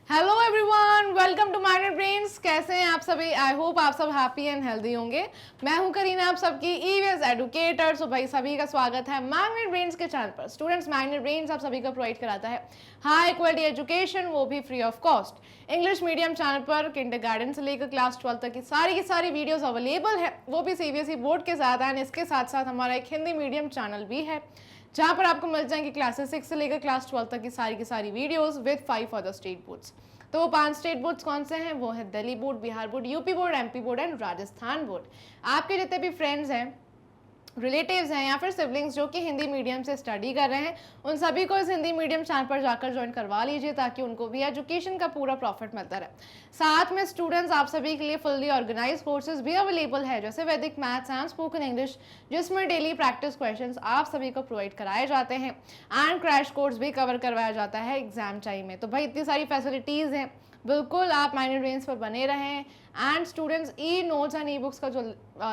Hello everyone, welcome to Minded Brains. कैसे हैं आप सभी? आई होप आप सब हैप्पी एंड हेल्दी होंगे। मैं हूं करीना, आप सबकी ईवीएस एडुकेटर। सो भाई सभी का स्वागत है माइंडेड ब्रेन्स के चैनल पर। स्टूडेंट्स, माइंडेड ब्रेन्स आप सभी को प्रोवाइड कराता है हाई क्वालिटी एजुकेशन, वो भी free of cost. English medium channel पर किंडरगार्टन से लेकर क्लास 12 तक की सारी वीडियोस अवेलेबल है, वो भी सीबीएसई बोर्ड के साथ। एंड इसके साथ साथ हमारा एक हिंदी मीडियम चैनल भी है, जहाँ पर आपको मिल जाएंगे क्लासेस 6 से लेकर क्लास 12 तक की सारी videos with 5 other state boards. तो वो 5 स्टेट बोर्ड्स कौन से हैं? वो है Delhi board, Bihar board, UP board, MP board and Rajasthan board. आपके जितने भी फ्रेंड्स हैं, रिलेटिव्स हैं या फिर सिबलिंग्स जो कि हिंदी मीडियम से स्टडी कर रहे हैं, उन सभी को इस हिंदी मीडियम चैनल पर जाकर ज्वाइन करवा लीजिए, ताकि उनको भी एजुकेशन का पूरा प्रॉफिट मिलता रहे। साथ में स्टूडेंट्स, आप सभी के लिए फुल्ली ऑर्गेनाइज कोर्सेज भी अवेलेबल है, जैसे वैदिक मैथ्स एंड स्पोकन इंग्लिश, जिसमें डेली प्रैक्टिस क्वेश्चंस आप सभी को प्रोवाइड कराए जाते हैं एंड क्रैश कोर्स भी कवर करवाया जाता है एग्जाम टाइम में। तो भाई इतनी सारी फैसिलिटीज़ हैं, बिल्कुल आप माइंडेड ब्रेन्स पर बने रहें। And students, e notes and e books का जो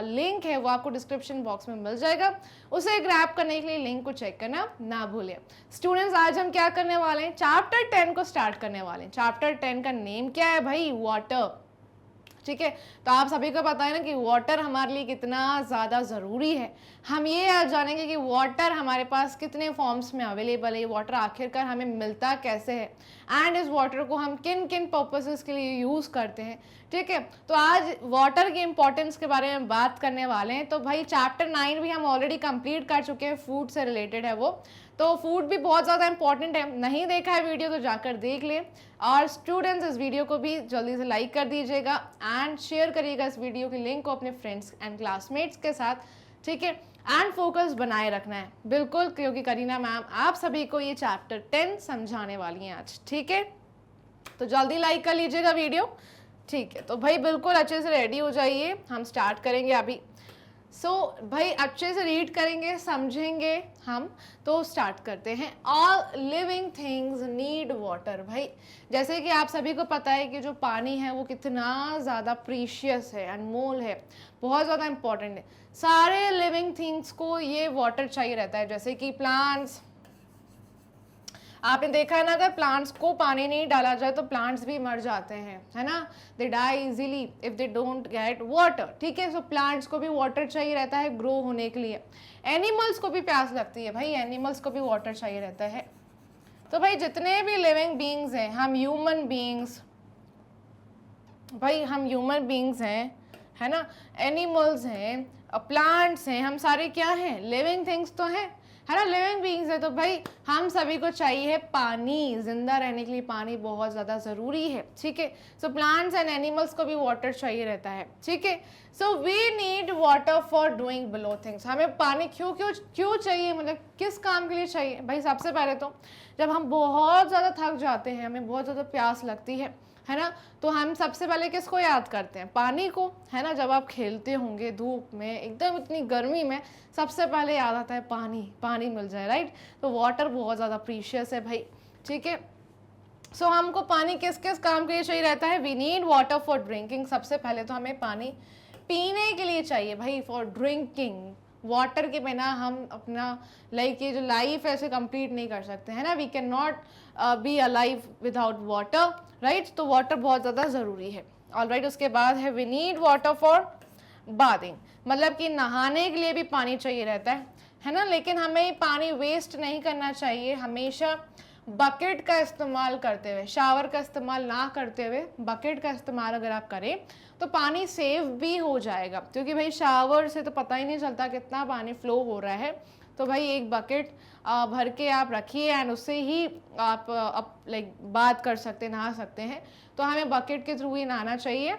लिंक है वो आपको डिस्क्रिप्शन बॉक्स में मिल जाएगा, उसे ग्रैब करने के लिए लिंक को चेक करना ना भूलें। स्टूडेंट्स, आज हम क्या करने वाले हैं? चैप्टर 10 को स्टार्ट करने वाले हैं। चैप्टर 10 का नेम क्या है भाई? वाटर। ठीक है, तो आप सभी को पता है ना कि वाटर हमारे लिए कितना ज़्यादा ज़रूरी है। हम ये आज जानेंगे कि वाटर हमारे पास कितने फॉर्म्स में अवेलेबल है, वाटर आखिरकार हमें मिलता कैसे है, एंड इस वाटर को हम किन किन पर्पसेस के लिए यूज़ करते हैं। ठीक है, तो आज वाटर की इंपॉर्टेंस के बारे में बात करने वाले हैं। तो भाई चैप्टर 9 भी हम ऑलरेडी कंप्लीट कर चुके हैं, फूड से रिलेटेड है वो। तो फूड भी बहुत ज़्यादा इंपॉर्टेंट है, नहीं देखा है वीडियो तो जाकर देख ले। और स्टूडेंट्स, इस वीडियो को भी जल्दी से लाइक कर दीजिएगा एंड शेयर करिएगा इस वीडियो की लिंक को अपने फ्रेंड्स एंड क्लासमेट्स के साथ। ठीक है, एंड फोकस बनाए रखना है बिल्कुल, क्योंकि करीना मैम आप सभी को ये चैप्टर 10 समझाने वाली हैं आज। ठीक है, तो जल्दी लाइक कर लीजिएगा वीडियो। ठीक है, तो भाई बिल्कुल अच्छे से रेडी हो जाइए, हम स्टार्ट करेंगे अभी। भाई अच्छे से रीड करेंगे, समझेंगे हम। तो स्टार्ट करते हैं। All living things need water. भाई जैसे कि आप सभी को पता है कि जो पानी है वो कितना ज़्यादा प्रीशियस है, अनमोल है, बहुत ज़्यादा इंपॉर्टेंट है। सारे लिविंग थिंग्स को ये वाटर चाहिए रहता है, जैसे कि प्लांट्स। आपने देखा है ना, अगर प्लांट्स को पानी नहीं डाला जाए तो प्लांट्स भी मर जाते हैं, है ना। They die easily if they don't get water. ठीक है, सो प्लांट्स को भी वाटर चाहिए रहता है ग्रो होने के लिए। एनिमल्स को भी प्यास लगती है भाई, एनिमल्स को भी वाटर चाहिए रहता है। तो भाई जितने भी लिविंग बींग्स हैं, हम ह्यूमन बींग्स, भाई हम ह्यूमन बींग्स हैं, है ना, एनिमल्स हैं, प्लांट्स हैं, हम सारे क्या हैं? लिविंग थिंग्स तो हैं, है ना, लिविंग बीइंग्स है। तो भाई हम सभी को चाहिए पानी, जिंदा रहने के लिए पानी बहुत ज़्यादा ज़रूरी है। ठीक है, सो प्लांट्स एंड एनिमल्स को भी वाटर चाहिए रहता है। ठीक है, so we need water for doing below things. हमें पानी क्यों क्यों क्यों चाहिए, मतलब किस काम के लिए चाहिए? भाई सबसे पहले तो जब हम बहुत ज़्यादा थक जाते हैं, हमें बहुत ज़्यादा प्यास लगती है ना, तो हम सबसे पहले किसको याद करते हैं? पानी को, है ना। जब आप खेलते होंगे धूप में, एकदम इतनी गर्मी में, सबसे पहले याद आता है पानी, पानी मिल जाए, राइट। तो वाटर बहुत ज़्यादा प्रीशियस है भाई। ठीक है, सो हमको पानी किस किस काम के लिए चाहिए रहता है? We need water for drinking. सबसे पहले तो हमें पानी पीने के लिए चाहिए भाई, फॉर ड्रिंकिंग। वाटर के बिना हम अपना ये जो लाइफ है इसे कंप्लीट नहीं कर सकते, है ना। We can not be alive without water, right. तो वाटर बहुत ज़्यादा ज़रूरी है। ऑलराइट, उसके बाद है we need water for bathing, मतलब कि नहाने के लिए भी पानी चाहिए रहता है ना। लेकिन हमें पानी वेस्ट नहीं करना चाहिए, हमेशा बकेट का इस्तेमाल करते हुए, शावर का इस्तेमाल ना करते हुए बकेट का इस्तेमाल अगर आप करें तो पानी सेव भी हो जाएगा, क्योंकि भाई शावर से तो पता ही नहीं चलता कितना पानी फ्लो हो रहा है। तो भाई एक बकेट भर के आप रखिए एंड उससे ही आप बात कर सकते हैं, नहा सकते हैं। तो हमें बकेट के थ्रू ही नहाना चाहिए।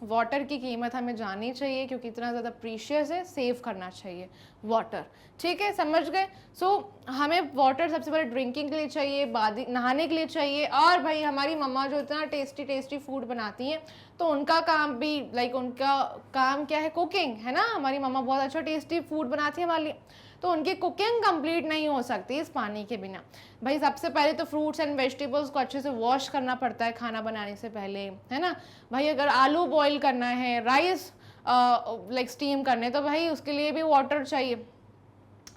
वाटर की कीमत हमें जाननी चाहिए, क्योंकि इतना ज़्यादा प्रीशियस है, सेव करना चाहिए वाटर। ठीक है, समझ गए। हमें वाटर सबसे पहले ड्रिंकिंग के लिए चाहिए, नहाने के लिए चाहिए। और भाई हमारी मम्मा जो इतना टेस्टी टेस्टी फूड बनाती हैं, तो उनका काम भी उनका काम क्या है? कुकिंग, है ना। हमारी मम्मा बहुत अच्छा टेस्टी फूड बनाती है हमारे लिए, तो उनकी कुकिंग कंप्लीट नहीं हो सकती इस पानी के बिना। भाई सबसे पहले तो फ्रूट्स एंड वेजिटेबल्स को अच्छे से वॉश करना पड़ता है खाना बनाने से पहले, है ना। भाई अगर आलू बॉईल करना है, राइस स्टीम करने, तो भाई उसके लिए भी वाटर चाहिए।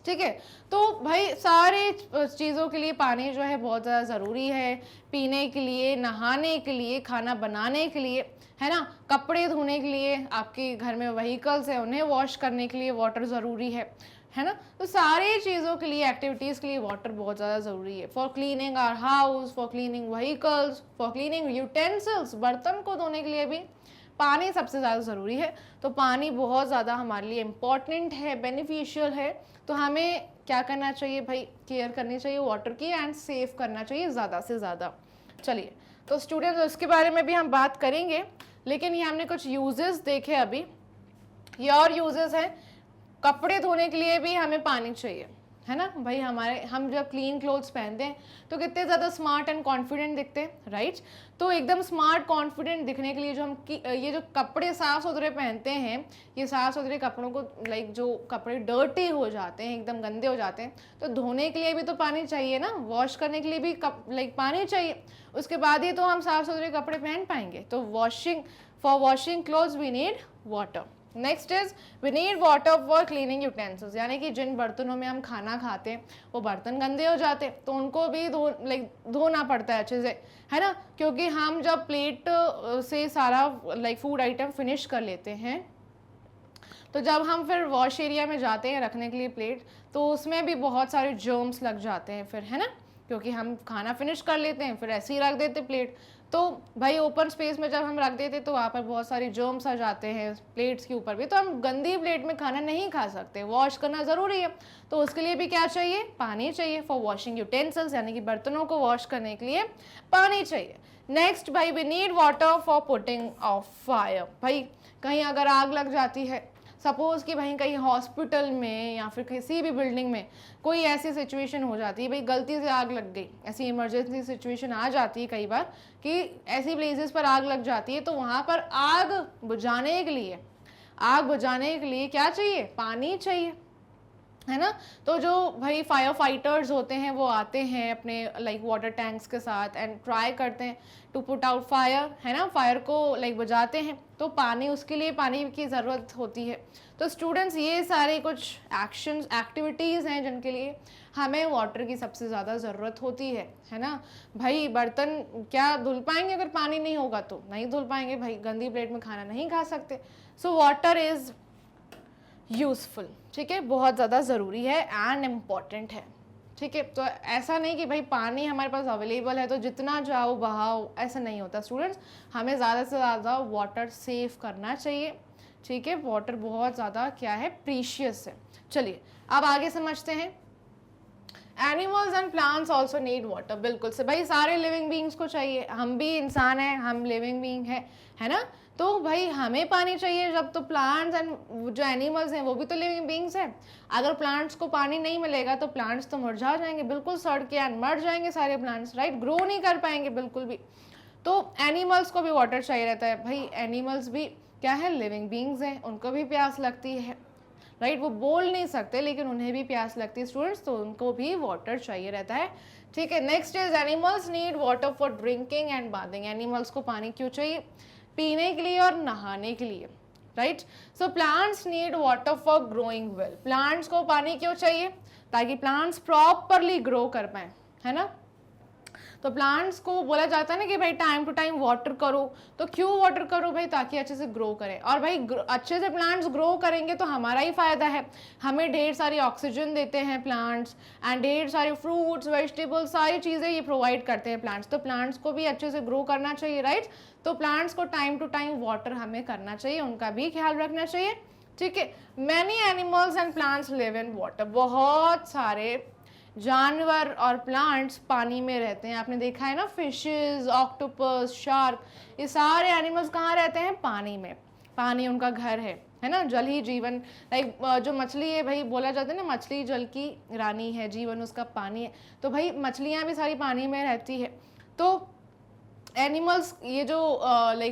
ठीक है। तो भाई सारे चीज़ों के लिए पानी जो है बहुत ज़्यादा ज़रूरी है, पीने के लिए, नहाने के लिए, खाना बनाने के लिए, है ना, कपड़े धोने के लिए, आपके घर में व्हीकल्स है उन्हें वॉश करने के लिए वाटर ज़रूरी है ना। तो सारे चीज़ों के लिए, एक्टिविटीज़ के लिए वाटर बहुत ज़्यादा ज़रूरी है। For cleaning our house, for cleaning vehicles, for cleaning utensils, बर्तन को धोने के लिए भी पानी सबसे ज़्यादा ज़रूरी है। तो पानी बहुत ज़्यादा हमारे लिए इम्पॉर्टेंट है, बेनिफिशियल है। तो हमें क्या करना चाहिए भाई, केयर करनी चाहिए वाटर की एंड सेव करना चाहिए ज़्यादा से ज़्यादा। चलिए, तो स्टूडेंट्स इसके बारे में भी हम बात करेंगे, लेकिन ये हमने कुछ यूजेस देखे अभी। ये और यूजेस हैं, कपड़े धोने के लिए भी हमें पानी चाहिए, है ना भाई। हम जब क्लीन क्लोथ्स पहनते हैं तो कितने ज़्यादा स्मार्ट एंड कॉन्फिडेंट दिखते हैं, राइट। तो एकदम स्मार्ट कॉन्फिडेंट दिखने के लिए ये जो कपड़े साफ़ सुथरे पहनते हैं, ये साफ़ सुथरे कपड़ों को जो कपड़े डर्टी हो जाते हैं, एकदम गंदे हो जाते हैं, तो धोने के लिए भी तो पानी चाहिए ना, वॉश करने के लिए भी पानी चाहिए। उसके बाद ही तो हम साफ़ सुथरे कपड़े पहन पाएंगे। तो for washing clothes we need water. Next is we need water for cleaning utensils, यानी कि जिन बर्तनों में हम खाना खाते हैं वो बर्तन गंदे हो जाते हैं, तो उनको भी धोना पड़ता है अच्छे से, है ना। क्योंकि हम जब प्लेट से सारा फूड आइटम फिनिश कर लेते हैं, तो जब हम फिर वॉश एरिया में जाते हैं रखने के लिए प्लेट, तो उसमें भी बहुत सारे जर्म्स लग जाते हैं फिर, है ना। क्योंकि हम खाना फिनिश कर लेते हैं फिर ऐसे ही रख देते प्लेट, तो भाई ओपन स्पेस में जब हम रख देते तो वहाँ पर बहुत सारे जर्म्स आ जाते हैं प्लेट्स के ऊपर भी। तो हम गंदी प्लेट में खाना नहीं खा सकते, वॉश करना ज़रूरी है। तो उसके लिए भी क्या चाहिए, पानी चाहिए। फॉर वॉशिंग यूटेंसिल्स, यानी कि बर्तनों को वॉश करने के लिए पानी चाहिए। नेक्स्ट भाई we need water for putting off fire. भाई कहीं अगर आग लग जाती है, सपोज़ कि भाई कहीं हॉस्पिटल में या फिर किसी भी बिल्डिंग में कोई ऐसी सिचुएशन हो जाती है, भाई गलती से आग लग गई, ऐसी इमरजेंसी सिचुएशन आ जाती है कई बार कि ऐसी प्लेसेस पर आग लग जाती है, तो वहाँ पर आग बुझाने के लिए क्या चाहिए, पानी चाहिए, है ना। तो जो भाई फायर फाइटर्स होते हैं वो आते हैं अपने वाटर टैंक्स के साथ एंड ट्राई करते हैं टू पुट आउट फायर, है ना, फायर को बुझाते हैं। तो उसके लिए पानी की ज़रूरत होती है। तो स्टूडेंट्स ये सारे कुछ एक्टिविटीज़ हैं जिनके लिए हमें वाटर की सबसे ज़्यादा ज़रूरत होती है ना। भाई बर्तन क्या धुल पाएंगे अगर पानी नहीं होगा, तो नहीं धुल पाएंगे भाई, गंदी प्लेट में खाना नहीं खा सकते। सो वाटर इज़ यूज़फुल, ठीक है, बहुत ज़्यादा ज़रूरी है एंड इम्पॉर्टेंट है, ठीक है। तो ऐसा नहीं कि भाई पानी हमारे पास अवेलेबल है तो जितना चाहो बहाओ, ऐसा नहीं होता स्टूडेंट्स। हमें ज़्यादा से ज़्यादा वाटर सेव करना चाहिए, ठीक है। वाटर बहुत ज़्यादा क्या है, प्रीशियस है। चलिए अब आगे समझते हैं। Animals and plants also need water, बिल्कुल से भाई सारे लिविंग बींग्स को चाहिए, हम भी इंसान हैं, हम लिविंग बींग है ना। तो भाई हमें पानी चाहिए जब, तो प्लांट्स एंड जो एनिमल्स हैं वो भी तो लिविंग बींग्स हैं। अगर प्लांट्स को पानी नहीं मिलेगा तो प्लांट्स तो मुरझा जाएंगे, बिल्कुल सड़ के एंड मर जाएंगे सारे प्लांट्स, राइट, ग्रो नहीं कर पाएंगे बिल्कुल भी। तो एनिमल्स को भी वाटर चाहिए रहता है भाई, एनिमल्स भी क्या है, लिविंग बींग्स हैं, उनको भी प्यास लगती है, राइट। वो बोल नहीं सकते लेकिन उन्हें भी प्यास लगती है स्टूडेंट्स, तो उनको भी वाटर चाहिए रहता है, ठीक है। Next is animals need water for drinking and bathing. Animals को पानी क्यों चाहिए, पीने के लिए और नहाने के लिए, right. So plants need water for growing well. Plants को पानी क्यों चाहिए, ताकि प्लांट्स प्रॉपरली ग्रो कर पाए, है ना। तो प्लांट्स को बोला जाता है ना कि भाई टाइम टू टाइम वाटर करो, तो क्यों वाटर करो भाई, ताकि अच्छे से ग्रो करें। और भाई अच्छे से प्लांट्स ग्रो करेंगे तो हमारा ही फायदा है, हमें ढेर सारी ऑक्सीजन देते हैं प्लांट्स एंड ढेर सारे फ्रूट्स वेजिटेबल्स सारी चीज़ें ये प्रोवाइड करते हैं प्लांट्स। तो प्लांट्स को भी अच्छे से ग्रो करना चाहिए, राइट। तो प्लांट्स को टाइम टू टाइम वाटर हमें करना चाहिए, उनका भी ख्याल रखना चाहिए, ठीक है। Many animals and plants live in water. बहुत सारे जानवर और प्लांट्स पानी में रहते हैं, आपने देखा है ना, फिशेस, ऑक्टोपस, शार्क, ये सारे एनिमल्स कहाँ रहते हैं, पानी में। पानी उनका घर है ना, जल ही जीवन। जो मछली है भाई, बोला जाता है ना मछली जल की रानी है, जीवन उसका पानी है। तो भाई मछलियाँ भी सारी पानी में रहती है। तो एनिमल्स ये जो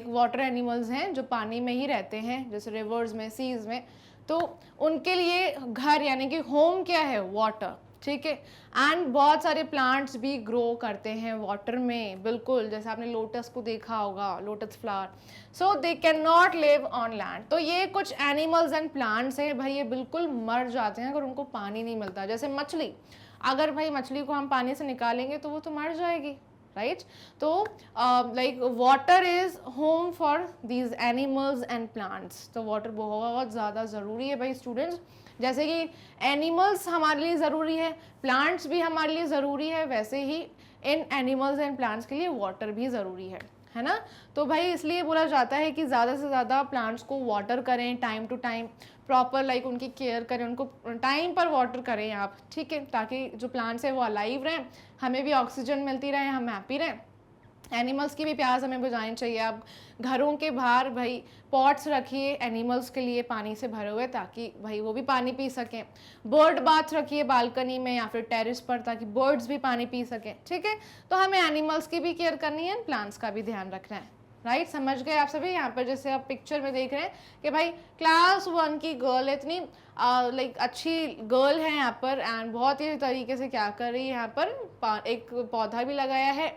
वाटर एनिमल्स हैं जो पानी में ही रहते हैं, जैसे रिवर्स में, सीज में, तो उनके लिए घर यानी कि होम क्या है, वाटर, ठीक है। एंड बहुत सारे प्लांट्स भी ग्रो करते हैं वाटर में, बिल्कुल जैसे आपने लोटस को देखा होगा, lotus flower. So they can not live on land. तो ये कुछ एनिमल्स एंड प्लांट्स हैं भाई, ये बिल्कुल मर जाते हैं अगर उनको पानी नहीं मिलता। जैसे मछली, अगर भाई मछली को हम पानी से निकालेंगे तो वो तो मर जाएगी, राइट। तो like water is home for these animals and plants. तो वाटर बहुत ज़्यादा ज़रूरी है भाई स्टूडेंट्स। जैसे कि एनिमल्स हमारे लिए ज़रूरी है, प्लांट्स भी हमारे लिए ज़रूरी है, वैसे ही इन एनिमल्स एंड प्लांट्स के लिए वाटर भी ज़रूरी है ना। तो भाई इसलिए बोला जाता है कि ज़्यादा से ज़्यादा प्लांट्स को वाटर करें, time to time proper, like उनकी केयर करें, उनको टाइम पर वाटर करें आप, ठीक है, ताकि जो प्लांट्स है वो अलाइव रहें, हमें भी ऑक्सीजन मिलती रहे, हम हैप्पी रहें, एनिमल्स की भी प्यास हमें बुझानी चाहिए। आप घरों के बाहर भाई पॉट्स रखिए एनिमल्स के लिए पानी से भरे हुए, ताकि भाई वो भी पानी पी सकें। बर्ड बाथ रखिए बालकनी में या फिर टेरेस पर, ताकि बर्ड्स भी पानी पी सकें, ठीक है। तो हमें एनिमल्स की भी केयर करनी है, प्लांट्स का भी ध्यान रखना है, राइट। समझ गए आप सभी। यहाँ पर जैसे आप पिक्चर में देख रहे हैं कि भाई क्लास 1 की गर्ल इतनी लाइक अच्छी गर्ल है यहाँ पर, एंड बहुत ही तरीके से क्या कर रही है, यहाँ पर एक पौधा भी लगाया है,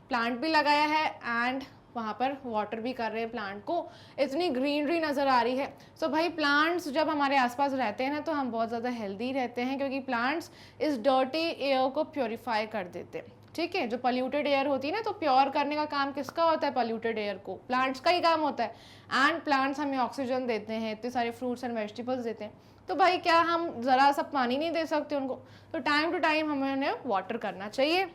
प्लांट भी लगाया है, एंड वहाँ पर वाटर भी कर रहे हैं प्लांट को, इतनी ग्रीनरी नज़र आ रही है। सो भाई प्लांट्स जब हमारे आसपास रहते हैं ना, तो हम बहुत ज़्यादा हेल्दी रहते हैं, क्योंकि प्लांट्स इस डर्टी एयर को प्योरीफाई कर देते हैं, ठीक है। जो पोल्यूटेड एयर होती है ना, तो प्योर करने का काम किसका होता है, पोल्यूटेड एयर को प्लांट्स का ही काम होता है। एंड प्लांट्स हमें ऑक्सीजन देते हैं, इतने सारे फ्रूट्स एंड वेजिटेबल्स देते हैं। तो भाई क्या हम ज़रा सा पानी नहीं दे सकते उनको? तो टाइम टू टाइम हमें उन्हें वाटर करना चाहिए,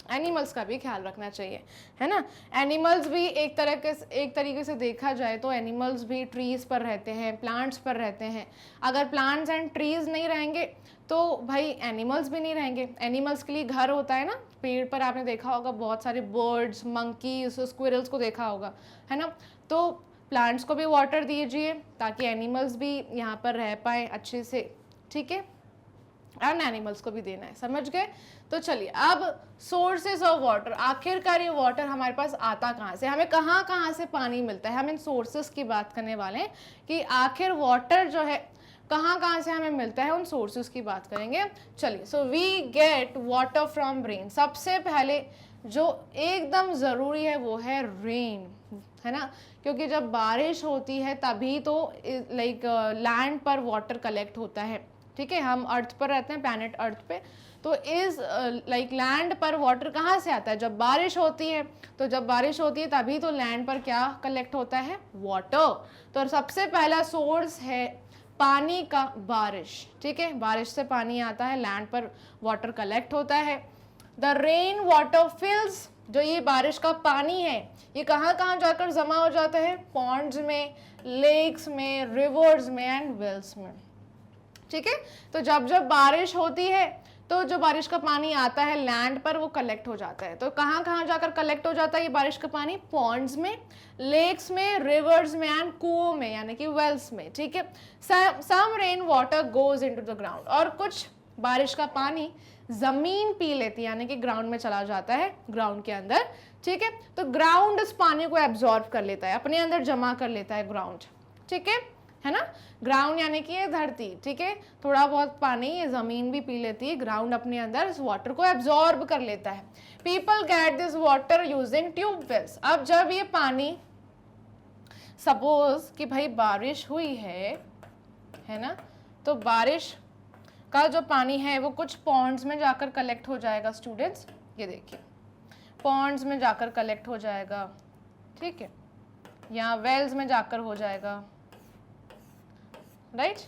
एनिमल्स का भी ख्याल रखना चाहिए, है ना। एनिमल्स भी एक तरीके से देखा जाए तो एनिमल्स भी ट्रीज़ पर रहते हैं, प्लांट्स पर रहते हैं। अगर प्लांट्स एंड ट्रीज़ नहीं रहेंगे तो भाई एनिमल्स भी नहीं रहेंगे। एनिमल्स के लिए घर होता है ना, पेड़ पर आपने देखा होगा बहुत सारे बर्ड्स, मंकीज, स्क्विरल्स को देखा होगा, है ना। तो प्लांट्स को भी वाटर दीजिए ताकि एनिमल्स भी यहाँ पर रह पाएँ अच्छे से, ठीक है, एंड एनिमल्स को भी देना है, समझ गए। तो चलिए अब सोर्सेज ऑफ वाटर, आखिरकार ये वाटर हमारे पास आता कहाँ से, हमें कहाँ कहाँ से पानी मिलता है। हम इन सोर्सेज की बात करने वाले हैं कि आखिर वाटर जो है कहाँ कहाँ से हमें मिलता है, उन सोर्सेज की बात करेंगे। चलिए, so we get water from rain. सबसे पहले जो एकदम ज़रूरी है वो है रेन, है ना, क्योंकि जब बारिश होती है तभी तो लाइक लैंड पर वाटर कलेक्ट होता है, ठीक है। हम अर्थ पर रहते हैं, प्लैनेट अर्थ पे, तो इस लाइक लैंड पर वाटर कहाँ से आता है, जब बारिश होती है। तो जब बारिश होती है तभी तो लैंड पर क्या कलेक्ट होता है, वाटर। तो सबसे पहला सोर्स है पानी का बारिश, ठीक है, बारिश से पानी आता है, लैंड पर वाटर कलेक्ट होता है। द रेन वाटर फिल्स, जो ये बारिश का पानी है ये कहाँ कहाँ जाकर जमा हो जाता है, पॉन्ड्स में, लेक्स में, रिवर्स में एंड वेल्स में, ठीक है। तो जब जब बारिश होती है तो जो बारिश का पानी आता है लैंड पर वो कलेक्ट हो जाता है। तो कहाँ कहाँ जाकर कलेक्ट हो जाता है ये बारिश का पानी, पॉन्ड्स में, लेक्स में, रिवर्स में एंड कुओं में यानी कि वेल्स में, ठीक है। Some rain water goes into the ground, और कुछ बारिश का पानी जमीन पी लेती है यानी कि ग्राउंड में चला जाता है, ग्राउंड के अंदर, ठीक है। तो ग्राउंड इस पानी को एब्जॉर्ब कर लेता है, अपने अंदर जमा कर लेता है ग्राउंड, ठीक है ना। ग्राउंड यानी कि ये धरती, ठीक है, थोड़ा बहुत पानी ये जमीन भी पी लेती है, ग्राउंड अपने अंदर इस वाटर को एब्जॉर्ब कर लेता है। People get this water using tube wells. अब जब ये पानी, सपोज कि भाई बारिश हुई है ना, तो बारिश का जो पानी है वो कुछ पॉन्ड्स में जाकर कलेक्ट हो जाएगा स्टूडेंट्स, ये देखिए पॉन्ड्स में जाकर कलेक्ट हो जाएगा, ठीक है, यहाँ वेल्स में जाकर हो जाएगा, राइट।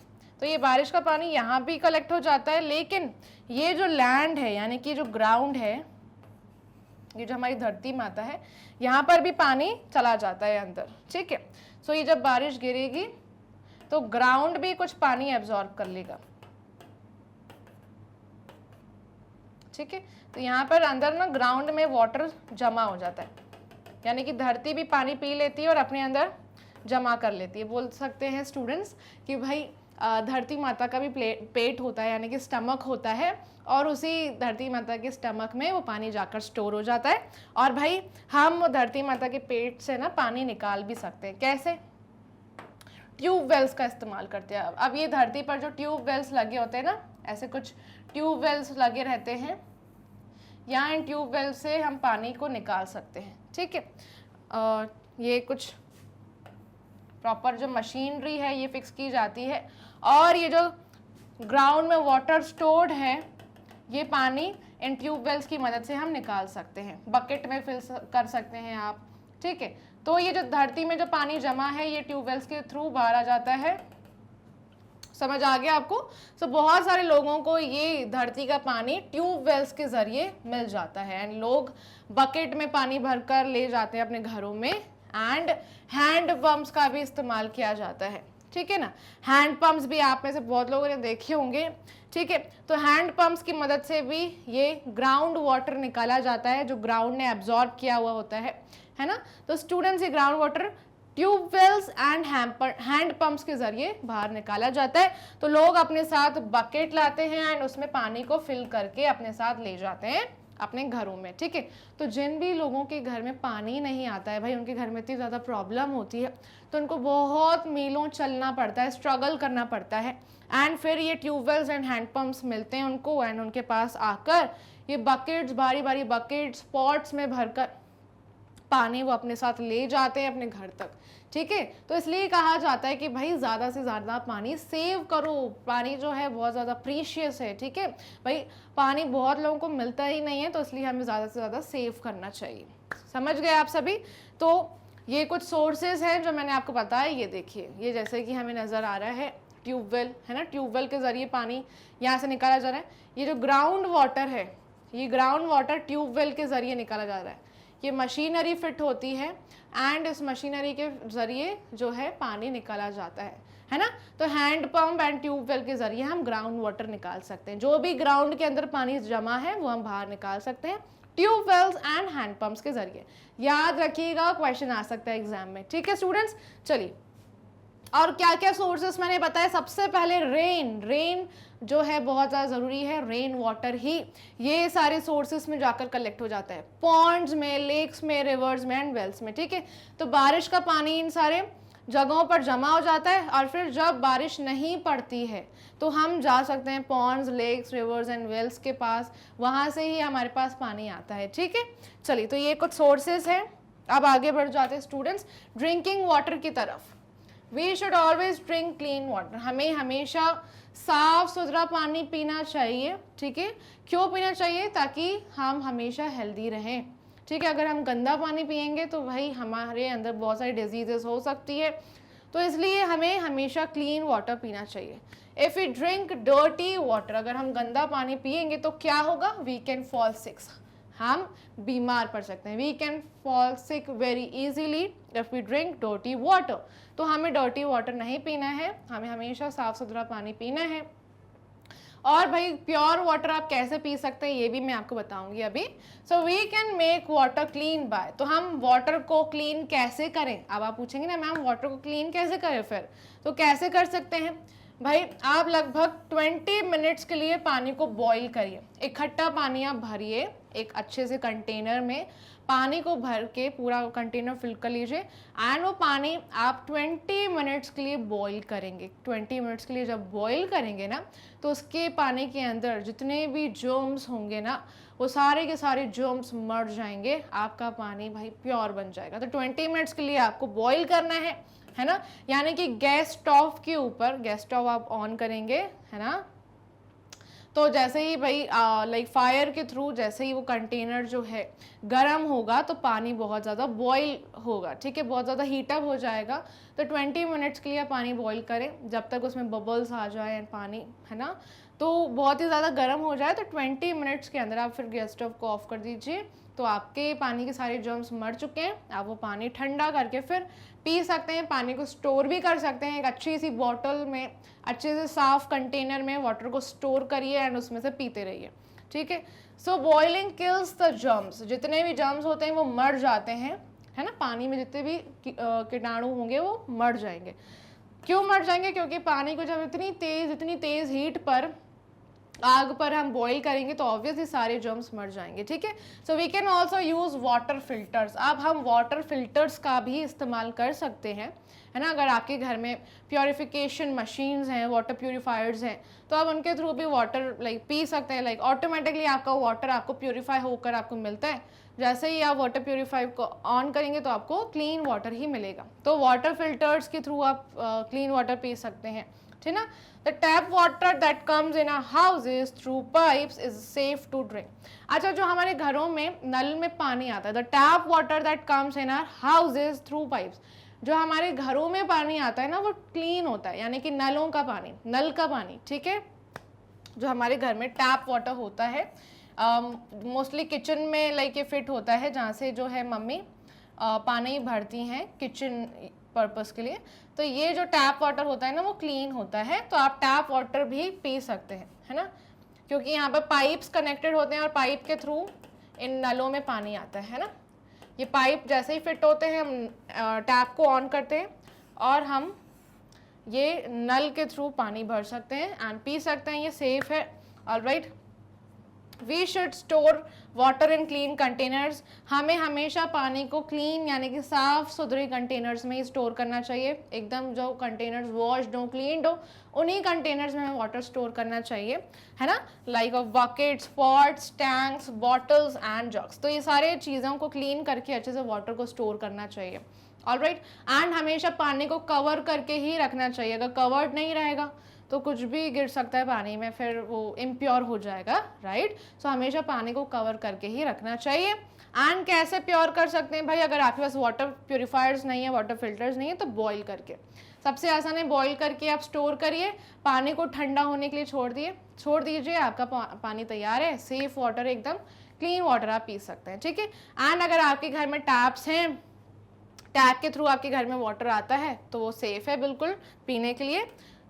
तो ये बारिश का पानी यहाँ भी कलेक्ट हो जाता है, लेकिन ये जो लैंड है यानी कि जो ग्राउंड है, ये जो हमारी धरती माता है, यहाँ पर भी पानी चला जाता है अंदर, ठीक है। सो ये जब बारिश गिरेगी तो ग्राउंड भी कुछ पानी एब्जॉर्ब कर लेगा, ठीक है। तो यहाँ पर अंदर ना ग्राउंड में वाटर जमा हो जाता है, यानी कि धरती भी पानी पी लेती है और अपने अंदर जमा कर लेती है। बोल सकते हैं स्टूडेंट्स कि भाई धरती माता का भी पेट होता है यानी कि स्टमक होता है, और उसी धरती माता के स्टमक में वो पानी जाकर स्टोर हो जाता है। और भाई हम धरती माता के पेट से ना पानी निकाल भी सकते हैं, कैसे, ट्यूब वेल्स का इस्तेमाल करते हैं। अब ये धरती पर जो ट्यूब वेल्स लगे होते हैं ना, ऐसे कुछ ट्यूबवेल्स लगे रहते हैं, या इन ट्यूबवेल से हम पानी को निकाल सकते हैं, ठीक है। ये कुछ प्रॉपर जो मशीनरी है ये फिक्स की जाती है, और ये जो ग्राउंड में वाटर स्टोर्ड है ये पानी इन ट्यूबवेल्स की मदद से हम निकाल सकते हैं, बकेट में फिल कर सकते हैं आप, ठीक है। तो ये जो धरती में जो पानी जमा है ये ट्यूबवेल्स के थ्रू बाहर आ जाता है, समझ आ गया आपको। तो बहुत सारे लोगों को ये धरती का पानी ट्यूबवेल्स के जरिए मिल जाता है, एंड लोग बकेट में पानी भरकर ले जाते हैं अपने घरों में, एंड हैंड पंप्स का भी इस्तेमाल किया जाता है, ठीक है ना। हैंड पंप्स भी आप में से बहुत लोगों ने देखे होंगे, ठीक है। तो हैंड पंप्स की मदद से भी ये ग्राउंड वाटर निकाला जाता है जो ग्राउंड ने एब्जॉर्ब किया हुआ होता है ना। तो स्टूडेंट्स, ये ground water tube wells and hand pumps के जरिए बाहर निकाला जाता है। तो लोग अपने साथ बकेट लाते हैं एंड उसमें पानी को फिल करके अपने साथ ले जाते हैं अपने घरों में, ठीक है। तो जिन भी लोगों के घर में पानी नहीं आता है भाई, उनके घर में इतनी ज़्यादा प्रॉब्लम होती है, तो उनको बहुत मीलों चलना पड़ता है, स्ट्रगल करना पड़ता है, एंड फिर ये ट्यूबवेल्स एंड हैंड पंप्स मिलते हैं उनको, एंड उनके पास आकर ये बकेट्स, भारी भारी बकेट्स, पॉट्स में भरकर पानी वो अपने साथ ले जाते हैं अपने घर तक, ठीक है। तो इसलिए कहा जाता है कि भाई ज़्यादा से ज़्यादा पानी सेव करो, पानी जो है बहुत ज़्यादा प्रीशियस है, ठीक है भाई। पानी बहुत लोगों को मिलता ही नहीं है, तो इसलिए हमें ज़्यादा से ज़्यादा सेव करना चाहिए, समझ गए आप सभी। तो ये कुछ सोर्सेज हैं जो मैंने आपको बताया, ये देखिए, ये जैसे कि हमें नज़र आ रहा है ट्यूबवेल है ना, ट्यूबवेल के ज़रिए पानी यहाँ से निकाला जा रहा है। ये जो ग्राउंड वाटर है, ये ग्राउंड वाटर ट्यूबवेल के ज़रिए निकाला जा रहा है, ये मशीनरी फिट होती है, एंड इस मशीनरी के ज़रिए जो है पानी निकाला जाता है ना। तो हैंड पंप एंड ट्यूबवेल के ज़रिए हम ग्राउंड वाटर निकाल सकते हैं, जो भी ग्राउंड के अंदर पानी जमा है वो हम बाहर निकाल सकते हैं ट्यूबवेल्स एंड हैंड पंप्स के ज़रिए। याद रखिएगा, क्वेश्चन आ सकता है एग्जाम में, ठीक है स्टूडेंट्स। चलिए, और क्या क्या सोर्सेस मैंने बताया, सबसे पहले रेन जो है बहुत ज़्यादा ज़रूरी है, रेन वाटर ही ये सारे सोर्सेस में जाकर कलेक्ट हो जाता है, पॉन्ड्स में, लेक्स में, रिवर्स में एंड वेल्स में, ठीक है। तो बारिश का पानी इन सारे जगहों पर जमा हो जाता है, और फिर जब बारिश नहीं पड़ती है तो हम जा सकते हैं ponds, lakes, rivers and wells के पास, वहाँ से ही हमारे पास पानी आता है, ठीक है। चलिए, तो ये कुछ सोर्सेज हैं। अब आगे बढ़ जाते हैं स्टूडेंट्स ड्रिंकिंग वाटर की तरफ। We should always drink clean water, हमें हमेशा साफ सुथरा पानी पीना चाहिए, ठीक है। क्यों पीना चाहिए? ताकि हम हमेशा हेल्दी रहें, ठीक है। अगर हम गंदा पानी पियेंगे तो भाई हमारे अंदर बहुत सारी डिजीजेस हो सकती है, तो इसलिए हमें हमेशा क्लीन वाटर पीना चाहिए। If we drink dirty water, अगर हम गंदा पानी पियेंगे तो क्या होगा? वी कैन फॉल सिक, हम बीमार पड़ सकते हैं। We can fall sick very easily if we drink dirty water. तो हमें डर्टी वाटर नहीं पीना है, हमें हमेशा साफ सुथरा पानी पीना है। और भाई प्योर वाटर आप कैसे पी सकते हैं ये भी मैं आपको बताऊंगी अभी। So we can make water clean by, तो हम वाटर को क्लीन कैसे करें? अब आप पूछेंगे ना मैम वाटर को क्लीन कैसे करें फिर, तो कैसे कर सकते हैं भाई? आप लगभग 20 मिनट्स के लिए पानी को बॉईल करिए। इकट्ठा पानी आप भरिए एक अच्छे से कंटेनर में, पानी को भर के पूरा कंटेनर फिल कर लीजिए, एंड वो पानी आप 20 मिनट्स के लिए बॉईल करेंगे। 20 मिनट्स के लिए जब बॉईल करेंगे ना, तो उसके पानी के अंदर जितने भी जर्म्स होंगे ना, वो सारे के सारे जर्म्स मर जाएंगे, आपका पानी भाई प्योर बन जाएगा। तो 20 मिनट्स के लिए आपको बॉईल करना है ना। यानी कि गैस स्टोव के ऊपर, गैस स्टोव आप ऑन करेंगे, है ना। तो जैसे ही भाई लाइक फायर के थ्रू जैसे ही वो कंटेनर जो है गर्म होगा, तो पानी बहुत ज़्यादा बॉईल होगा, ठीक है, बहुत ज़्यादा हीटअप हो जाएगा। तो 20 मिनट्स के लिए पानी बॉईल करें जब तक उसमें बबल्स आ जाए पानी, है ना। तो बहुत ही ज़्यादा गर्म हो जाए तो 20 मिनट्स के अंदर आप फिर गैस स्टोव को ऑफ कर दीजिए। तो आपके पानी के सारे जर्म्स मर चुके हैं, आप वो पानी ठंडा करके फिर पी सकते हैं। पानी को स्टोर भी कर सकते हैं, एक अच्छी सी बॉटल में, अच्छे से साफ कंटेनर में वाटर को स्टोर करिए एंड उसमें से पीते रहिए, ठीक है। सो बॉइलिंग किल्स द जर्म्स, जितने भी जर्म्स होते हैं वो मर जाते हैं, है ना। पानी में जितने भी कीटाणु होंगे वो मर जाएंगे। क्यों मर जाएंगे? क्योंकि पानी को जब इतनी तेज़ हीट पर आग पर हम बॉईल करेंगे तो ऑब्वियसली सारे जर्म्स मर जाएंगे, ठीक है। So we can also use water filters. अब हम वाटर फिल्टर्स का भी इस्तेमाल कर सकते हैं, है ना। अगर आपके घर में प्योरीफिकेशन मशीन्स हैं, वाटर प्योरीफायर्स हैं, तो आप उनके थ्रू भी वाटर पी सकते हैं। ऑटोमेटिकली आपका वाटर आपको प्योरीफाई होकर आपको मिलता है। जैसे ही आप वाटर प्योरीफायर को ऑन करेंगे तो आपको क्लीन वाटर ही मिलेगा। तो वाटर फिल्टर्स के थ्रू आप क्लीन वाटर पी सकते हैं, ठीक ना। The tap water that comes in our houses through pipes is safe to drink. अच्छा, जो हमारे घरों में नल में पानी आता है, the tap water that comes in our houses through pipes, जो हमारे घरों में पानी आता है ना वो क्लीन होता है, यानी कि नलों का पानी, नल का पानी, ठीक है। जो हमारे घर में टैप वाटर होता है मोस्टली किचन में ये फिट होता है, जहाँ से जो है मम्मी पानी भरती हैं किचन पर्पस के लिए। तो ये जो टैप वाटर होता है ना वो क्लीन होता है, तो आप टैप वाटर भी पी सकते हैं, है ना, क्योंकि यहाँ पर पाइप्स कनेक्टेड होते हैं और पाइप के थ्रू इन नलों में पानी आता है ना। ये पाइप जैसे ही फिट होते हैं हम टैप को ऑन करते हैं और हम ये नल के थ्रू पानी भर सकते हैं एंड पी सकते हैं, ये सेफ है। Alright, we should store water in clean containers. हमें हमेशा पानी को क्लीन यानी कि साफ सुथरे कंटेनर्स में ही स्टोर करना चाहिए। एकदम जो कंटेनर्स वॉश्ड हो, क्लीन्ड हो, उन्हीं कंटेनर्स में हमें वाटर स्टोर करना चाहिए, है ना। Like of buckets, pots, tanks, bottles and jugs. तो ये सारे चीज़ों को क्लीन करके अच्छे से वाटर को स्टोर करना चाहिए। ऑलराइट, एंड हमेशा पानी को कवर करके ही रखना चाहिए। अगर कवर्ड नहीं रहेगा तो कुछ भी गिर सकता है पानी में, फिर वो इम्प्योर हो जाएगा, राइट। सो हमेशा पानी को कवर करके ही रखना चाहिए। एंड कैसे प्योर कर सकते हैं भाई, अगर आपके पास वाटर प्योरीफायर्स नहीं है, वाटर फिल्टर्स नहीं है, तो बॉईल करके सबसे आसान है। बॉईल करके आप स्टोर करिए, पानी को ठंडा होने के लिए छोड़ दीजिए, आपका पानी तैयार है। सेफ वाटर, एकदम क्लीन वाटर आप पी सकते हैं, ठीक है। एंड अगर आपके घर में टैप्स हैं, टैप के थ्रू आपके घर में वाटर आता है, तो वो सेफ है बिल्कुल पीने के लिए।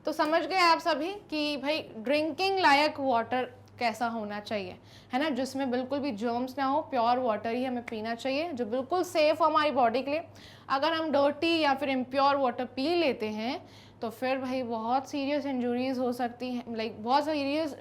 तो समझ गए आप सभी कि भाई ड्रिंकिंग लायक वाटर कैसा होना चाहिए, है ना, जिसमें बिल्कुल भी जर्म्स ना हो। प्योर वाटर ही हमें पीना चाहिए जो बिल्कुल सेफ हो हमारी बॉडी के लिए। अगर हम डर्टी या फिर इम्प्योर वाटर पी लेते हैं तो फिर भाई बहुत सीरियस इंजरीज हो सकती हैं, बहुत सीरियस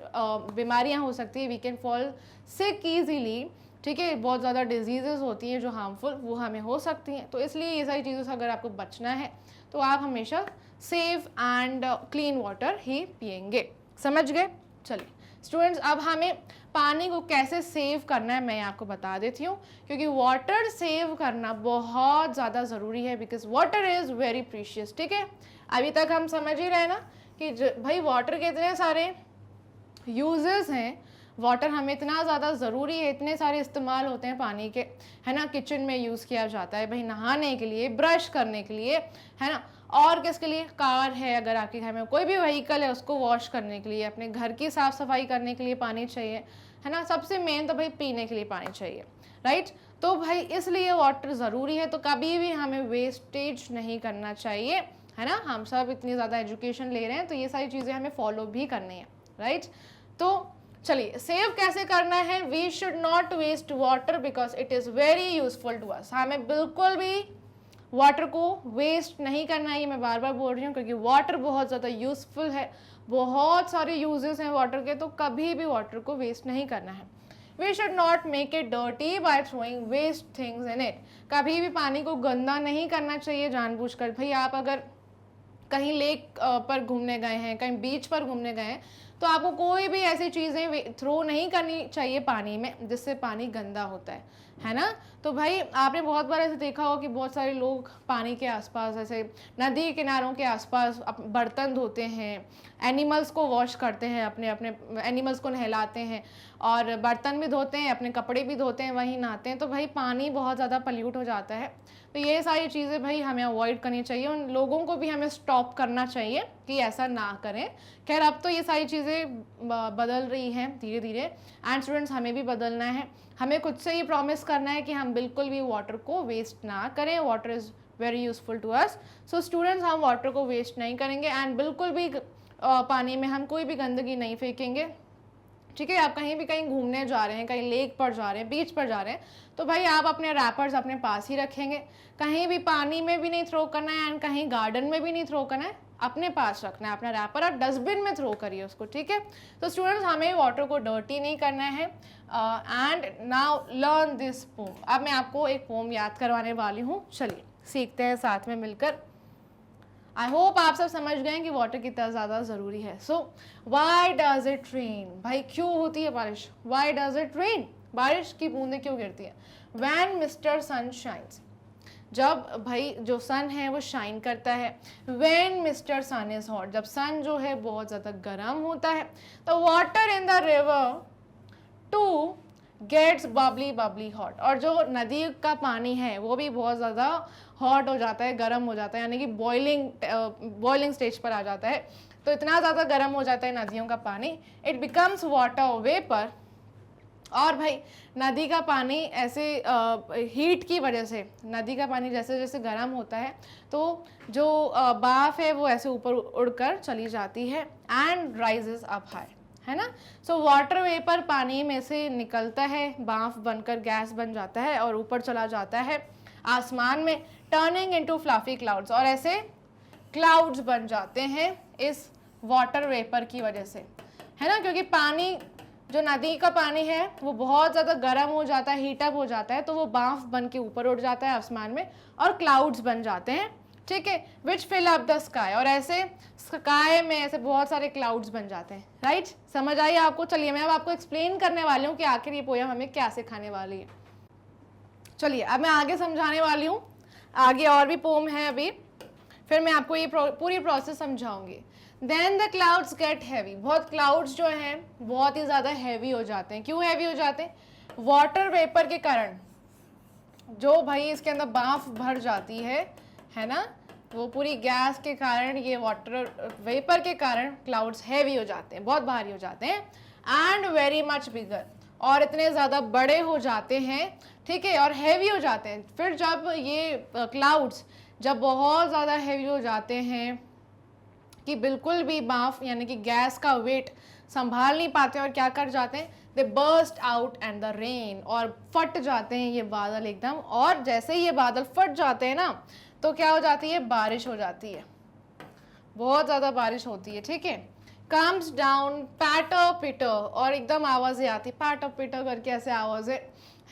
बीमारियां हो सकती हैं। We can fall sick easily, ठीक है। बहुत ज़्यादा डिजीज़ेज होती हैं जो हार्मफुल, वो हमें हो सकती हैं। तो इसलिए ये सारी चीज़ों से अगर आपको बचना है तो आप हमेशा सेफ एंड क्लीन वाटर ही पिएंगे। समझ गए? चलिए स्टूडेंट्स, अब हमें पानी को कैसे सेव करना है मैं आपको बता देती हूँ, क्योंकि वाटर सेव करना बहुत ज़्यादा ज़रूरी है, because water is very precious, ठीक है। अभी तक हम समझ ही रहे ना कि भाई वाटर के इतने सारे यूजेस हैं, वाटर हमें इतना ज़्यादा ज़रूरी है, इतने सारे इस्तेमाल होते हैं पानी के, है ना। किचन में यूज़ किया जाता है भाई, नहाने के लिए, ब्रश करने के लिए, है ना, और किसके लिए, कार है, अगर आपके घर में कोई भी व्हीकल है उसको वॉश करने के लिए, अपने घर की साफ़ सफाई करने के लिए पानी चाहिए, है ना। सबसे मेन तो भाई पीने के लिए पानी चाहिए, राइट। तो भाई इसलिए वाटर ज़रूरी है, तो कभी भी हमें वेस्टेज नहीं करना चाहिए, है ना। हम सब इतनी ज़्यादा एजुकेशन ले रहे हैं तो ये सारी चीज़ें हमें फॉलो भी करनी है, राइट। तो चलिए सेव कैसे करना है। We should not waste water because it is very useful to us. हमें बिल्कुल भी वाटर को वेस्ट नहीं करना है, ये मैं बार बार बोल रही हूँ, क्योंकि वाटर बहुत ज़्यादा यूजफुल है, बहुत सारे यूजेस हैं वाटर के, तो कभी भी वाटर को वेस्ट नहीं करना है। We should not make it dirty by throwing waste things in it. कभी भी पानी को गंदा नहीं करना चाहिए जानबूझकर। भाई आप अगर कहीं लेक पर घूमने गए हैं, कहीं बीच पर घूमने गए हैं, तो आपको कोई भी ऐसी चीज़ें थ्रो नहीं करनी चाहिए पानी में जिससे पानी गंदा होता है ना। तो भाई आपने बहुत बार ऐसे देखा हो कि बहुत सारे लोग पानी के आसपास, ऐसे नदी किनारों के आसपास बर्तन धोते हैं, एनिमल्स को वॉश करते हैं, अपने अपने एनिमल्स को नहलाते हैं, और बर्तन भी धोते हैं, अपने कपड़े भी धोते हैं, वहीं नहाते हैं। तो भाई पानी बहुत ज़्यादा पल्यूट हो जाता है। तो ये सारी चीज़ें भाई हमें अवॉइड करनी चाहिए, उन लोगों को भी हमें स्टॉप करना चाहिए कि ऐसा ना करें। खैर अब तो ये सारी चीज़ें बदल रही हैं धीरे धीरे, एंड स्टूडेंट्स हमें भी बदलना है। हमें खुद से ये प्रॉमिस करना है कि हम बिल्कुल भी वाटर को वेस्ट ना करें। Water is very useful to us. So students, हम वाटर को वेस्ट नहीं करेंगे एंड बिल्कुल भी पानी में हम कोई भी गंदगी नहीं फेंकेंगे, ठीक है। आप कहीं घूमने जा रहे हैं, कहीं लेक पर जा रहे हैं, बीच पर जा रहे हैं, तो भाई आप अपने रैपर्स अपने पास ही रखेंगे। कहीं भी पानी में भी नहीं थ्रो करना है एंड कहीं गार्डन में भी नहीं थ्रो करना है, अपने पास रखना है, अपना रैपर आप डस्टबिन में थ्रो करिए उसको, ठीक है। तो स्टूडेंट्स हमें वाटर को डर्टी नहीं करना है। And now learn this pome. अब मैं आपको एक पोम याद करवाने वाली हूँ, चलिए सीखते हैं साथ में मिलकर। आई होप आप सब समझ गए कि वाटर कितना ज़्यादा ज़रूरी है। सो वाई डज इट रेन, भाई क्यों होती है बारिश, वाई डज इट रेन, बारिश की बूंदें क्यों गिरती है। वैन मिस्टर सन शाइन्स, जब भाई जो सन है वो शाइन करता है। When mister sun is hot, जब सन जो है बहुत ज़्यादा गर्म होता है। तो water in the river too gets bubbly bubbly hot, और जो नदी का पानी है वो भी बहुत ज़्यादा हॉट हो जाता है, गर्म हो जाता है, यानी कि बॉइलिंग स्टेज पर आ जाता है। तो इतना ज़्यादा गर्म हो जाता है नदियों का पानी, इट बिकम्स वाटर वेपर। और भाई नदी का पानी ऐसे हीट की वजह से, नदी का पानी जैसे जैसे गर्म होता है तो जो भाप है वो ऐसे ऊपर उड़कर चली जाती है एंड राइजेस अप हाई, है ना। सो वाटर वेपर पानी में से निकलता है, भाप बनकर गैस बन जाता है और ऊपर चला जाता है आसमान में, टर्निंग इनटू फ्लफी क्लाउड्स, और ऐसे क्लाउड्स बन जाते हैं इस वाटर वेपर की वजह से, है ना। क्योंकि पानी, जो नदी का पानी है वो बहुत ज़्यादा गर्म हो जाता है, हीटअप हो जाता है, तो वो भाप बन के ऊपर उड़ जाता है आसमान में और क्लाउड्स बन जाते हैं, ठीक है, विच फिल अप द स्काई, और ऐसे स्काई में ऐसे बहुत सारे क्लाउड्स बन जाते हैं, राइट। समझ आई आपको। चलिए मैं अब आपको एक्सप्लेन करने वाली हूँ कि आखिर ये पोयम हमें क्या सिखाने वाली है। चलिए अब मैं आगे समझाने वाली हूँ, आगे और भी पोम है अभी, फिर मैं आपको ये पूरी प्रोसेस समझाऊंगी। Then the clouds get heavy, बहुत क्लाउड्स जो हैं बहुत ही ज़्यादा हैवी हो जाते हैं। क्यों हैवी हो जाते हैं, वाटर वेपर के कारण, जो भाई इसके अंदर भाप भर जाती है ना, वो पूरी गैस के कारण, ये वाटर वेपर के कारण क्लाउड्स हैवी हो जाते हैं, बहुत भारी हो जाते हैं। एंड वेरी मच बिगर, और इतने ज़्यादा बड़े हो जाते हैं, ठीक है, और हैवी हो जाते हैं। फिर जब ये क्लाउड्स जब बहुत ज़्यादा हैवी हो जाते हैं कि बिल्कुल भी भाप यानी कि गैस का वेट संभाल नहीं पाते और क्या कर जाते हैं, they burst out and the rain, और फट जाते हैं ये बादल एकदम। और जैसे ही ये बादल फट जाते हैं ना तो क्या हो जाती है, बारिश हो जाती है, बहुत ज़्यादा बारिश होती है, ठीक है। कम्स डाउन पैटर पिटर, और एकदम आवाज़ें आती, पैटर पिटर करके ऐसे आवाज़ें,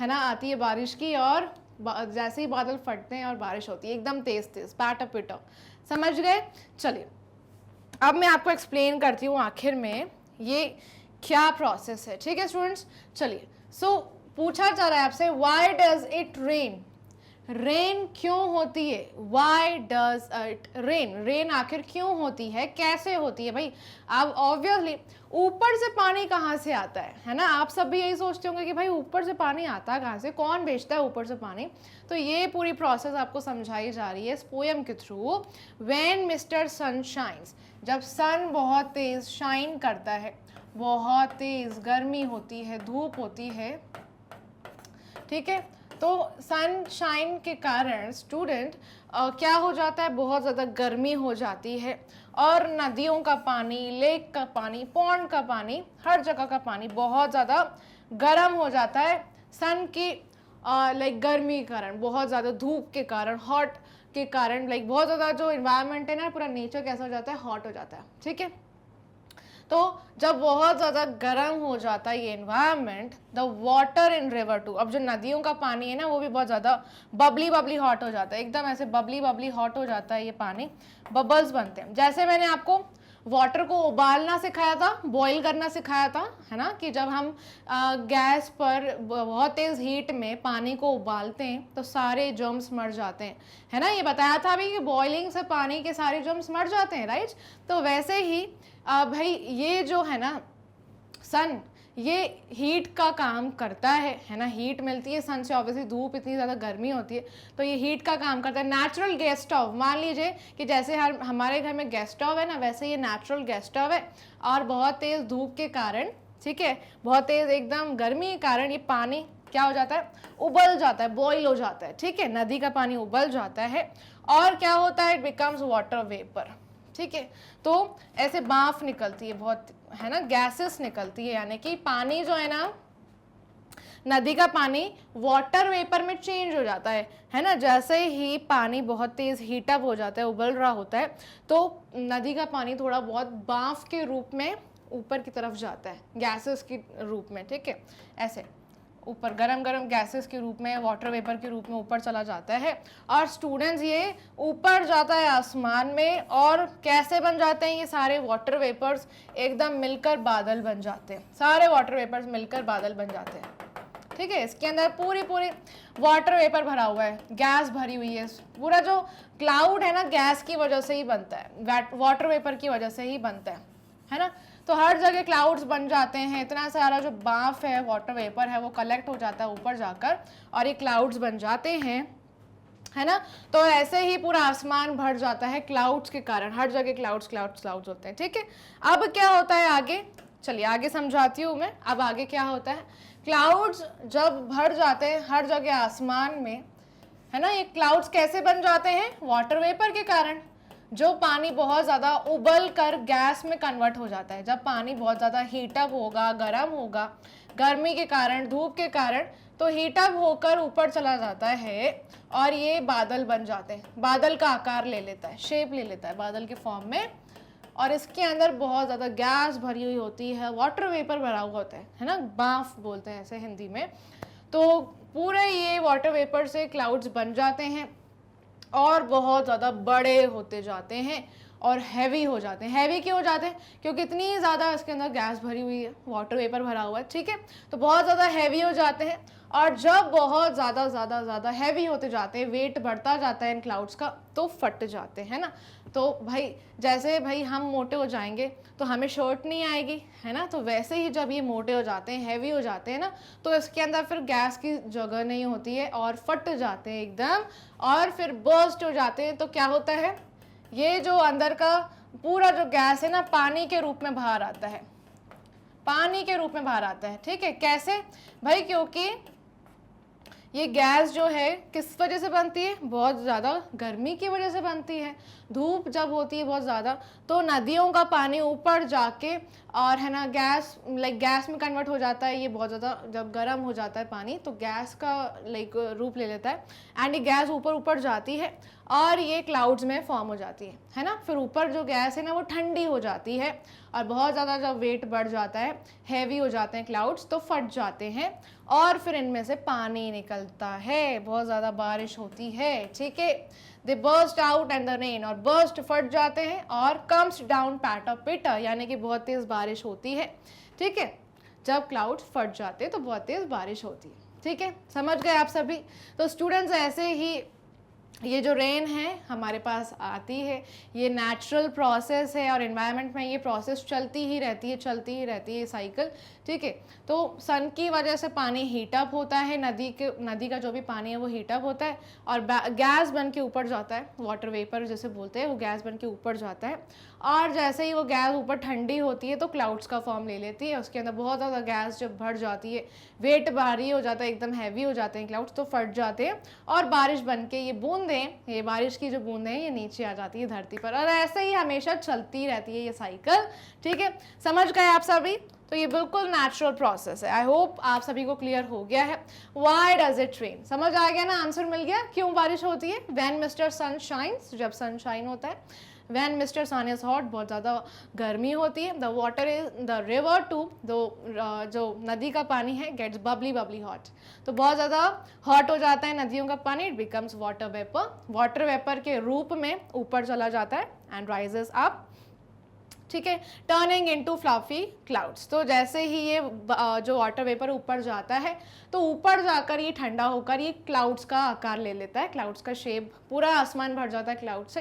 है ना, आती है बारिश की। और जैसे ही बादल फटते हैं और बारिश होती है एकदम तेज तेज, पैटर पिटर, समझ गए। चलिए अब मैं आपको एक्सप्लेन करती हूँ आखिर में ये क्या प्रोसेस है, ठीक है स्टूडेंट्स। चलिए सो पूछा जा रहा है आपसे, why does it rain, rain क्यों होती है, why does it rain, rain आखिर क्यों होती है, कैसे होती है। भाई अब ऑब्वियसली ऊपर से पानी कहाँ से आता है ना, आप सब भी यही सोचते होंगे कि भाई ऊपर से पानी आता है कहाँ से, कौन बेचता है ऊपर से पानी। तो ये पूरी प्रोसेस आपको समझाई जा रही है इस पोएम के through. When mister sun shines, जब सन बहुत तेज शाइन करता है, बहुत तेज गर्मी होती है, धूप होती है, ठीक है। तो सनशाइन के कारण स्टूडेंट क्या हो जाता है, बहुत ज़्यादा गर्मी हो जाती है, और नदियों का पानी, लेक का पानी, पॉन्ड का पानी, हर जगह का पानी बहुत ज़्यादा गर्म हो जाता है सन की लाइक गर्मी के कारण, बहुत ज़्यादा धूप के कारण, हॉट के कारण, लाइक बहुत ज़्यादा जो इन्वायरमेंट है ना, पूरा नेचर कैसा हो जाता है, हॉट हो जाता है, ठीक है। तो जब बहुत ज़्यादा गर्म हो जाता है ये environment, the water in river too, अब जो नदियों का पानी है ना वो भी बहुत ज़्यादा बबली बबली हॉट हो जाता है, एकदम ऐसे बबली बबली हॉट हो जाता है ये पानी, बबल्स बनते हैं। जैसे मैंने आपको वाटर को उबालना सिखाया था, बॉईल करना सिखाया था, है ना, कि जब हम गैस पर बहुत तेज़ हीट में पानी को उबालते हैं तो सारे जर्म्स मर जाते हैं, है ना, ये बताया था अभी कि बॉइलिंग से पानी के सारे जर्म्स मर जाते हैं, राइट। तो वैसे ही भाई ये जो है ना सन, ये हीट का काम करता है ना, हीट मिलती है सन से, ऑब्वियसली धूप इतनी ज़्यादा गर्मी होती है तो ये हीट का काम करता है। नेचुरल गैस स्टोव, मान लीजिए कि जैसे हमारे घर में गैस स्टोव है ना, वैसे ये नेचुरल गैस स्टोव है, और बहुत तेज़ धूप के कारण, ठीक है, बहुत तेज़ एकदम गर्मी के कारण ये पानी क्या हो जाता है, उबल जाता है, बॉईल हो जाता है, ठीक है, नदी का पानी उबल जाता है, और क्या होता है, इट बिकम्स वाटर वेपर, ठीक है। तो ऐसे भाप निकलती है बहुत, है ना, गैसेस निकलती है, यानी कि पानी जो है ना नदी का पानी वाटर वेपर में चेंज हो जाता है ना। जैसे ही पानी बहुत तेज हीटअप हो जाता है, उबल रहा होता है, तो नदी का पानी थोड़ा बहुत भाप के रूप में ऊपर की तरफ जाता है, गैसेस के रूप में, ठीक है, ऐसे ऊपर गरम गरम गैसेस के रूप में, वाटर वेपर के रूप में ऊपर चला जाता है। और स्टूडेंट्स ये ऊपर जाता है आसमान में, और कैसे बन जाते हैं ये सारे वाटर वेपर्स, एकदम मिलकर बादल बन जाते हैं, सारे वाटर वेपर्स मिलकर बादल बन जाते हैं, ठीक है। इसके अंदर पूरी वाटर वेपर भरा हुआ है, गैस भरी हुई है। पूरा जो क्लाउड है ना, गैस की वजह से ही बनता है, वाटर वेपर की वजह से ही बनता है ना। तो हर जगह क्लाउड्स बन जाते हैं, इतना सारा जो भाप है, वाटर वेपर है, वो कलेक्ट हो जाता है ऊपर जाकर, और ये क्लाउड्स बन जाते हैं, है ना। तो ऐसे ही पूरा आसमान भर जाता है क्लाउड्स के कारण, हर जगह क्लाउड्स होते हैं, ठीक है। अब क्या होता है आगे, चलिए आगे समझाती हूँ मैं। अब आगे क्या होता है, क्लाउड्स जब भर जाते हैं हर जगह आसमान में, है ना, ये क्लाउड्स कैसे बन जाते हैं, वाटर वेपर के कारण। जो पानी बहुत ज़्यादा उबल कर गैस में कन्वर्ट हो जाता है, जब पानी बहुत ज़्यादा हीटअप होगा, गर्म होगा, गर्मी के कारण, धूप के कारण, तो हीटअप होकर ऊपर चला जाता है, और ये बादल बन जाते हैं। बादल का आकार ले लेता है, शेप ले लेता है बादल के फॉर्म में, और इसके अंदर बहुत ज़्यादा गैस भरी हुई होती है, वाटर वेपर भरा हुआ होता है ना, भाप बोलते हैं ऐसे हिंदी में। तो पूरे ये वाटर वेपर से क्लाउड्स बन जाते हैं, और बहुत ज़्यादा बड़े होते जाते हैं, और हैवी हो जाते हैं। हैवी क्यों हो जाते हैं, क्योंकि इतनी ज़्यादा इसके अंदर गैस भरी हुई है, वाटर वेपर भरा हुआ है, ठीक है। तो बहुत ज़्यादा हैवी हो जाते हैं, और जब बहुत ज़्यादा हैवी होते जाते हैं, वेट बढ़ता जाता है इन क्लाउड्स का, तो फट जाते हैं ना। तो भाई जैसे भाई हम मोटे हो जाएंगे तो हमें शर्ट नहीं आएगी, है ना। तो वैसे ही जब ये मोटे हो जाते हैं, हैवी हो जाते हैं ना, तो इसके अंदर फिर गैस की जगह नहीं होती है, और फट जाते हैं एकदम, और फिर बर्स्ट हो जाते हैं। तो क्या होता है, ये जो अंदर का पूरा जो गैस है ना, पानी के रूप में बाहर आता है, पानी के रूप में बाहर आता है, ठीक है। कैसे भाई, क्योंकि ये गैस जो है किस वजह से बनती है, बहुत ज़्यादा गर्मी की वजह से बनती है। धूप जब होती है बहुत ज़्यादा, तो नदियों का पानी ऊपर जाके, और है ना, गैस में कन्वर्ट हो जाता है। ये बहुत ज़्यादा जब गर्म हो जाता है पानी, तो गैस का रूप ले लेता है, एंड ये गैस ऊपर जाती है, और ये क्लाउड्स में फॉर्म हो जाती है ना। फिर ऊपर जो गैस है ना, वो ठंडी हो जाती है, और बहुत ज़्यादा जब वेट बढ़ जाता है, हैवी हो जाते हैं क्लाउड्स, तो फट जाते हैं, और फिर इनमें से पानी निकलता है, बहुत ज़्यादा बारिश होती है, ठीक है। They burst out and the rain, और बर्स्ट फट जाते हैं, और कम्स डाउन पैट ऑफ पिटर, यानी कि बहुत तेज़ बारिश होती है, ठीक है। जब क्लाउड्स फट जाते हैं तो बहुत तेज़ बारिश होती है, ठीक है। समझ गए आप सभी। तो स्टूडेंट्स ऐसे ही ये जो रेन है हमारे पास आती है, ये नेचुरल प्रोसेस है, और एनवायरनमेंट में ये प्रोसेस चलती ही रहती है साइकिल, ठीक है। तो सन की वजह से पानी हीटअप होता है, नदी का जो भी पानी है वो हीटअप होता है, और गैस बन के ऊपर जाता है, वाटर वेपर जैसे बोलते हैं, वो गैस बन के ऊपर जाता है, और जैसे ही वो गैस ऊपर ठंडी होती है तो क्लाउड्स का फॉर्म ले लेती है। उसके अंदर बहुत ज़्यादा गैस जब भर जाती है, वेट भारी हो जाता है, एकदम हैवी हो जाते हैं क्लाउड्स, तो फट जाते हैं, और बारिश बन के ये बारिश की जो बूंदें हैं ये नीचे आ जाती है धरती पर, और ऐसे ही हमेशा चलती रहती है ये साइकिल, ठीक है। समझ गए आप सभी। तो ये बिल्कुल नेचुरल प्रोसेस है। आई होप आप सभी को क्लियर हो गया है। व्हाई डज इट रेन, समझ आ गया ना, आंसर मिल गया क्यों बारिश होती है। व्हेन मिस्टर सन शाइन्स, जब सनशाइन होता है। When mister sun is hot, बहुत ज़्यादा गर्मी होती है। The water is the river too, जो नदी का पानी है, गेट्स बबली हॉट, तो बहुत ज़्यादा हॉट हो जाता है नदियों का पानी, इट बिकम्स वाटर वेपर के रूप में ऊपर चला जाता है, एंड राइजेस अप, ठीक है, टर्निंग इनटू फ्लफी क्लाउड्स। तो जैसे ही ये जो वाटर वेपर ऊपर जाता है, तो ऊपर जाकर ये ठंडा होकर ये क्लाउड्स का आकार ले लेता है, क्लाउड्स का शेप, पूरा आसमान भर जाता है क्लाउड से,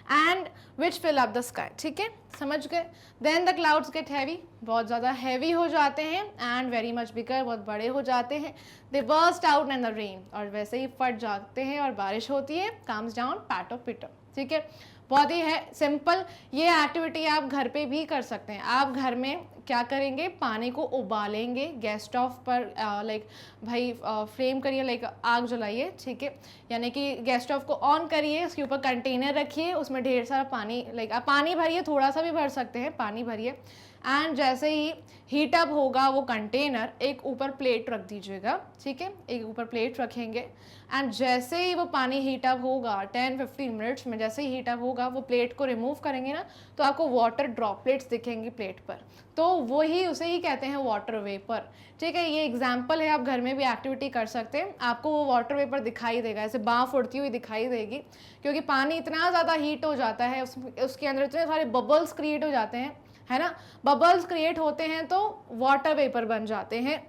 and which fill up the sky, ठीक है, समझ गए। Then the clouds get heavy, बहुत ज़्यादा हैवी हो जाते हैं, एंड वेरी मच बिगर, बहुत बड़े हो जाते हैं। They burst out in the rain, और वैसे ही फट जाते हैं और बारिश होती है। कम्स डाउन पैट ऑफ पिटर, ठीक है। बहुत ही है सिंपल, ये एक्टिविटी आप घर पे भी कर सकते हैं। आप घर में क्या करेंगे, पानी को उबालेंगे गैस स्टोव पर, फ्लेम करिए, आग जलाइए, ठीक है, यानी कि गैस स्टोव को ऑन करिए, उसके ऊपर कंटेनर रखिए, उसमें ढेर सारा पानी, आप पानी भरिए, थोड़ा सा भी भर सकते हैं, पानी भरिए, एंड जैसे ही हीट अप होगा वो कंटेनर, एक ऊपर प्लेट रख दीजिएगा, ठीक है, एक ऊपर प्लेट रखेंगे एंड जैसे ही वो पानी हीट अप होगा 10-15 मिनट्स में, जैसे ही हीट अप होगा वो प्लेट को रिमूव करेंगे ना, तो आपको वाटर ड्रॉपलेट्स दिखेंगे प्लेट पर, तो वही उसे ही कहते हैं वाटर वेपर, ठीक है। ये एग्जाम्पल है, आप घर में भी एक्टिविटी कर सकते हैं, आपको वो वाटर वेपर दिखाई देगा, ऐसे बाँफ उड़ती हुई दिखाई देगी, क्योंकि पानी इतना ज़्यादा हीट हो जाता है, उसके अंदर इतने सारे बबल्स क्रिएट हो जाते हैं, है ना, बबल्स क्रिएट होते हैं तो वाटर वेपर बन जाते हैं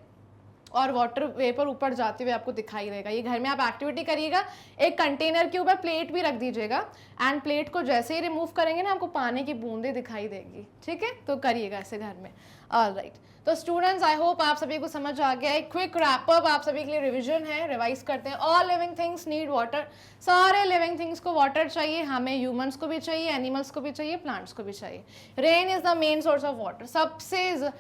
और वाटर वेपर ऊपर जाते हुए आपको दिखाई देगा। ये घर में आप एक्टिविटी करिएगा, एक कंटेनर के ऊपर प्लेट भी रख दीजिएगा एंड प्लेट को जैसे ही रिमूव करेंगे ना, आपको पानी की बूंदें दिखाई देगी, ठीक है, तो करिएगा ऐसे घर में। ऑलराइट, तो स्टूडेंट्स आई होप आप सभी को समझ आ गया। एक क्विक रैप अप आप सभी के लिए रिवीजन है, रिवाइज करते हैं। All living things need water, सारे लिविंग थिंग्स को वाटर चाहिए, हमें ह्यूमंस को भी चाहिए, एनिमल्स को भी चाहिए, प्लांट्स को भी चाहिए। Rain is the main source of water, सबसे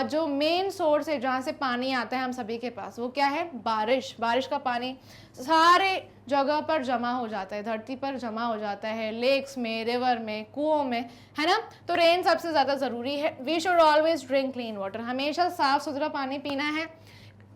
जो मेन सोर्स है जहाँ से पानी आता है हम सभी के पास, वो क्या है, बारिश। बारिश का पानी सारे जगह पर जमा हो जाता है, धरती पर जमा हो जाता है, लेक्स में, रिवर में, कुओं में, है ना, तो रेन सबसे ज़्यादा ज़रूरी है। We should always drink clean water, हमेशा साफ सुथरा पानी पीना है,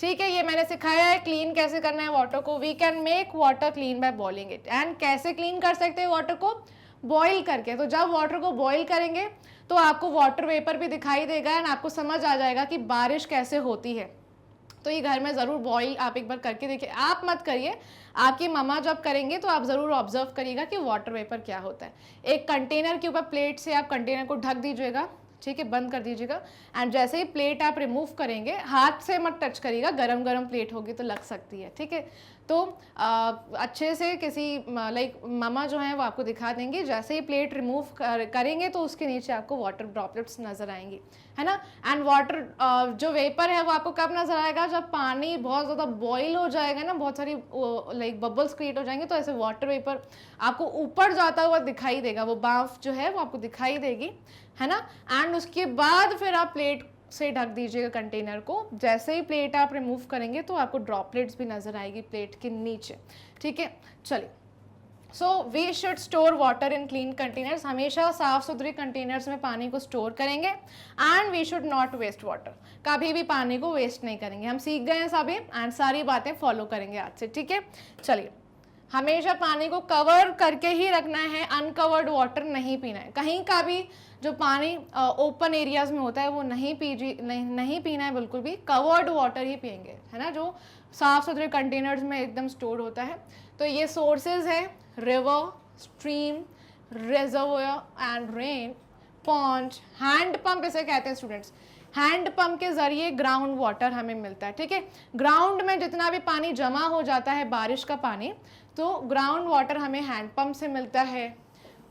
ठीक है। ये मैंने सिखाया है क्लीन कैसे करना है वाटर को। We can make water clean by boiling it, and कैसे क्लीन कर सकते हैं वाटर को, बॉईल करके। तो जब वाटर को बॉईल करेंगे तो आपको वाटर वेपर भी दिखाई देगा एंड आपको समझ आ जाएगा कि बारिश कैसे होती है। तो ये घर में ज़रूर बॉईल आप एक बार करके देखिए, आप मत करिए, आपकी मम्मा जब करेंगे तो आप ज़रूर ऑब्जर्व करिएगा कि वाटर वेपर क्या होता है। एक कंटेनर के ऊपर प्लेट से आप कंटेनर को ढक दीजिएगा, ठीक है, बंद कर दीजिएगा एंड जैसे ही प्लेट आप रिमूव करेंगे, हाथ से मत टच करिएगा, गरम गरम प्लेट होगी तो लग सकती है, ठीक है। तो अच्छे से किसी लाइक मामा जो हैं वो आपको दिखा देंगे, जैसे ही प्लेट रिमूव करेंगे तो उसके नीचे आपको वाटर ड्रॉपलेट्स नज़र आएंगी, है ना। एंड वाटर जो वेपर है वो आपको कब नज़र आएगा, जब पानी बहुत ज़्यादा बॉईल हो जाएगा ना, बहुत सारी लाइक बबल्स क्रिएट हो जाएंगे, तो ऐसे वाटर वेपर आपको ऊपर जाता हुआ दिखाई देगा, वो बाँफ जो है वो आपको दिखाई देगी, है ना। एंड उसके बाद फिर आप प्लेट से ढक दीजिएगा कंटेनर को, जैसे ही प्लेट आप रिमूव करेंगे तो आपको ड्रॉपलेट्स भी नजर आएगी प्लेट के नीचे, ठीक है। चलिए, so we should store water in clean containers, हमेशा साफ सुथरे कंटेनर्स में पानी को स्टोर करेंगे and we should not waste water, कभी भी पानी को वेस्ट नहीं करेंगे। हम सीख गए हैं सभी एंड सारी बातें फॉलो करेंगे आज से, ठीक है। चलिए, हमेशा पानी को कवर करके ही रखना है, अनकवर्ड वाटर नहीं पीना है, कहीं का भी जो पानी ओपन एरियाज में होता है वो नहीं पीना है बिल्कुल भी, कवर्ड वाटर ही पिएंगे, है ना, जो साफ सुथरे कंटेनर्स में एकदम स्टोर होता है। तो ये सोर्सेज है river, stream, reservoir and rain, pond, hand pump इसे कहते हैं स्टूडेंट्स। हैंड पंप के जरिए ग्राउंड वाटर हमें मिलता है, ठीक है। ग्राउंड में जितना भी पानी जमा हो जाता है बारिश का पानी, तो ग्राउंड वाटर हमें हैंड पंप से मिलता है,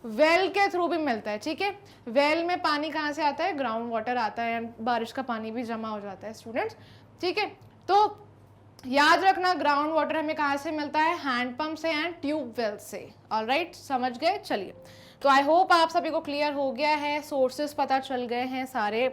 वेल के थ्रू भी मिलता है, ठीक है। वेल में पानी कहाँ से आता है, ग्राउंड वाटर आता है, बारिश का पानी भी जमा हो जाता है स्टूडेंट्स, ठीक है। तो याद रखना, ग्राउंड वाटर हमें कहाँ से मिलता है, हैंड पंप से एंड ट्यूबवेल से। ऑलराइट, समझ गए। चलिए, तो आई होप आप सभी को क्लियर हो गया है, सोर्सेस पता चल गए हैं सारे।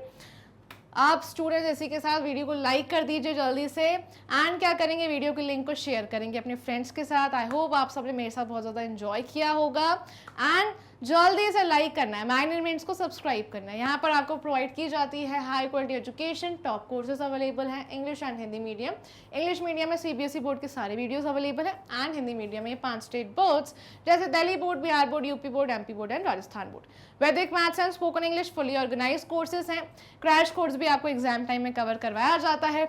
आप स्टूडेंट्स इसी के साथ वीडियो को लाइक कर दीजिए जल्दी से, एंड क्या करेंगे, वीडियो के लिंक को शेयर करेंगे अपने फ्रेंड्स के साथ। आई होप आप सबने मेरे साथ बहुत ज़्यादा एंजॉय किया होगा एंड जल्दी से लाइक करना है, मैग्नेट को सब्सक्राइब करना है। यहाँ पर आपको प्रोवाइड की जाती है high quality education, top courses available हैं, English and Hindi medium. English medium में CBSE बोर्ड के सारे वीडियोस अवेलेबल हैं एंड हिंदी मीडियम में 5 स्टेट बोर्ड्स जैसे Delhi board, Bihar board, UP board, MP board and Rajasthan board. Vedic maths and spoken English fully organise courses हैं, crash course भी आपको एग्जाम टाइम में कवर करवाया जाता है।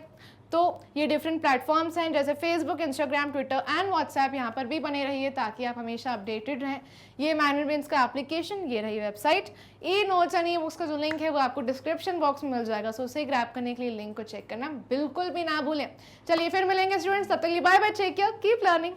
तो ये डिफरेंट प्लेटफॉर्म्स हैं जैसे Facebook, Instagram, Twitter and WhatsApp, यहाँ पर भी बने रहिए ताकि आप हमेशा अपडेटेड रहें। ये मैग्नेट का एप्लीकेशन, ये रही website. E notes and e books का जो लिंक है वो आपको डिस्क्रिप्शन बॉक्स में मिल जाएगा, सो उसे ग्रैब करने के लिए लिंक को चेक करना बिल्कुल भी ना भूलें। चलिए फिर मिलेंगे स्टूडेंट्स, तब तक के लिए bye bye, take care, keep learning.